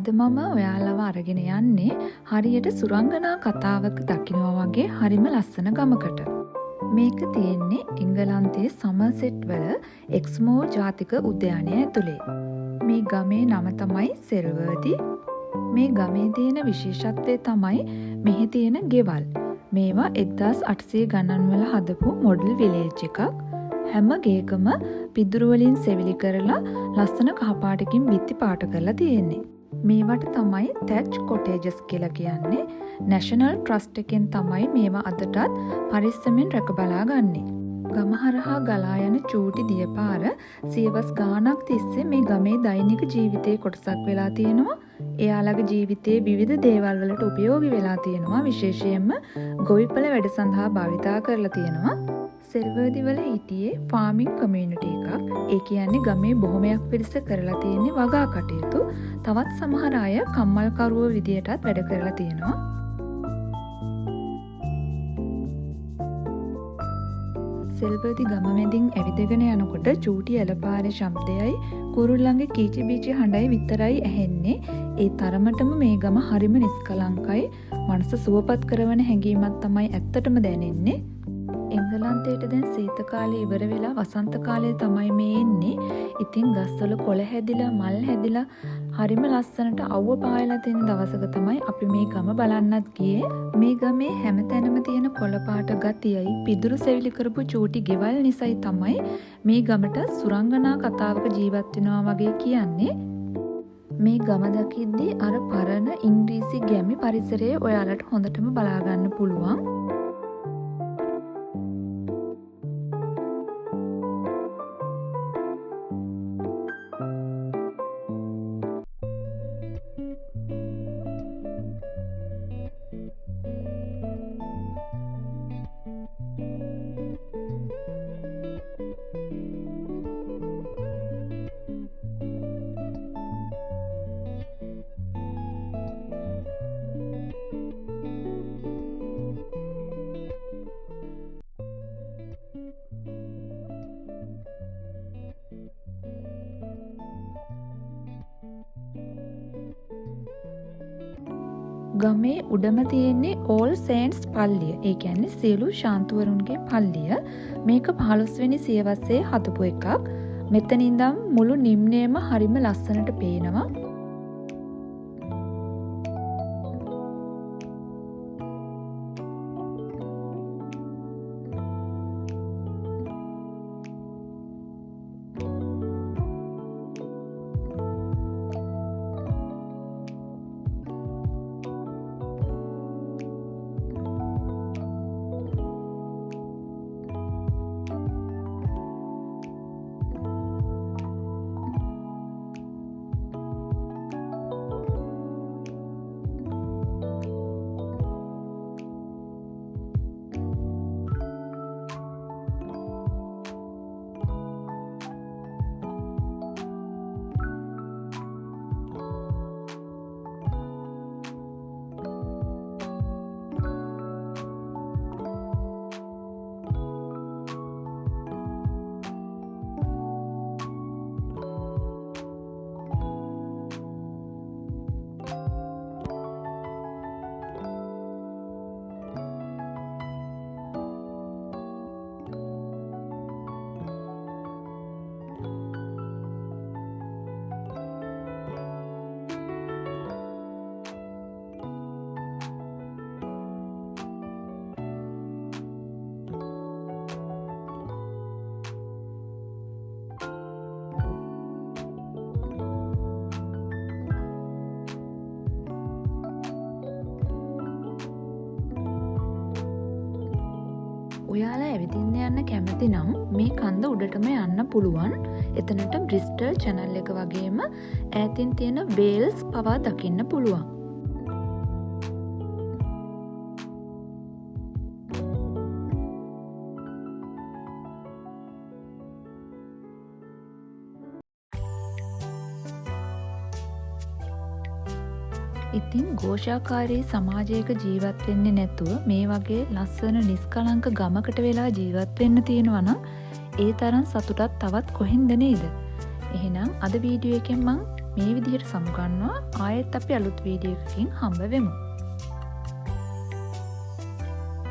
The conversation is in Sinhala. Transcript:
අද මම ඔයාලව අරගෙන යන්නේ හරියට සුරංගනා කතාවක දකිනවා වගේ හරිම ලස්සන ගමකට. මේක තියෙන්නේ එංගලන්තයේ සමර්සෙට් වල එක්ස්මෝර් ජාතික උද්‍යානය ඇතුලේ. මේ ගමේ නම තමයි සෙල්වර්දි. මේ ගමේ තියෙන විශේෂත්වය තමයි මෙහි තියෙන ගෙවල්. මේවා 1800 ගණන් වල හදපු මොඩල් විලේජ් එකක්. හැම ගේකම පිදුරු වලින් සෙවිලි කරලා ලස්සන කහපාටකින් බිත්ති පාට කරලා තියෙන්නේ. මේවට තමයි තැච් කොටේජස් කියලා කියන්නේ. නැෂනල් ට්‍රස්ට් එකෙන් තමයි මේවා අදටත් පරිස්සමෙන් රැක බලා ගන්නෙ. ගම හරහා ගලා යන චූටි දියපාර සියවස් ගාණක් තිස්සේ මේ ගමේ දෛනික ජීවිතයේ කොටසක් වෙලා තියෙනවා. එයාලගේ ජීවිතයේ විවිධ දේවල් වලට උපයෝගී වෙලා තියෙනවා. විශේෂයෙන්ම ගොවිපළ වැඩ සඳහා භාවිතා කරලා තියෙනවා. සෙල්වර්දි වල හිටියේ ෆාමින් කමියුනිටි එකක්. ඒ කියන්නේ ගමේ බොහොමයක් පිරිස කරලා තියෙන්නේ වගා කටයුතු. තවත් සමහර අය කම්මල්කරුවෝ විදියටත් වැඩ කරලා තියෙනවා. සෙල්වර්දි ගම මැදින් ඇවිදගෙන යනකොට චූටි එළපාරේ ශබ්දයයි කුරුල්ලන්ගේ කීචි බීචි හඬයි විතරයි ඇහෙන්නේ. ඒ තරමටම මේ ගම හරිම නිස්කලංකයි. මනස සුවපත් කරන හැඟීමක් තමයි ඇත්තටම දැනෙන්නේ. එංගලන්තයට දැන් සීත කාලේ ඉවර වෙලා වසන්ත කාලේ තමයි මේ එන්නේ. ඉතින් ගස්වල කොළ හැදිලා මල් හැදිලා හරිම ලස්සනට අවුව පායලා තියෙන දවසක තමයි අපි මේ ගම බලන්නත් ගියේ. මේ ගමේ හැමතැනම තියෙන කොළ පාට ගතියයි පිදුරු සෙවිලි කරපු චූටි ගෙවල් නිසයි තමයි මේ ගමට සුරංගනා කතාවක ජීවත් වෙනවා වගේ කියන්නේ. මේ ගම දකිද්දී අර පරණ ඉංග්‍රීසි ගැමි පරිසරය ඔයාලට හොඳටම බලා ගන්න පුළුවන්. ගමේ උඩම තියෙන්නේ ඕල් සේන්ට්ස් පල්ලිය. ඒ කියන්නේ සියලු ශාන්තුවරුන්ගේ පල්ලිය. මේක 15 වෙනි සියවසේ හදපු එකක්. මෙතන ඉඳන් මුළු නිම්නයම හරිම ලස්සනට පේනවා. ඔයාලා ඇවිදින්න යන්න කැමති නම් මේ කන්ද උඩටම යන්න පුළුවන්. එතනට බ්‍රිස්ටල් channel එක වගේම ඈතින් තියෙන වේල්ස් පවා දකින්න පුළුවන්. ඉතින් ഘോഷාකාරී සමාජයක ජීවත් වෙන්නේ නැතුව මේ වගේ ලස්සන නිස්කලංක ගමකට වෙලා ජීවත් වෙන්න තියෙනවා නම් ඒ තරම් සතුටක් තවත් කොහෙන්ද නේද? එහෙනම් අද වීඩියෝ එකෙන් මම මේ විදිහට සමුගන්නවා. ආයෙත් අපි අලුත් වීඩියෝ එකකින් හම්බ වෙමු.